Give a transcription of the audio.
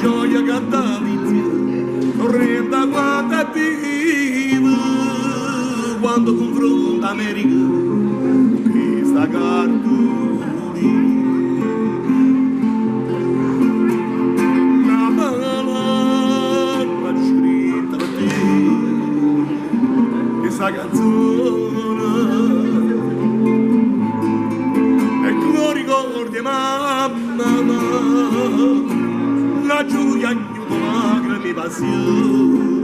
gioia cantava insieme, torrenta quando è viva, quando confronta America, questa cartolina. La parola scritta per te, questa canzone, e tu lo ricordi mamma, la gioia, la grande passione.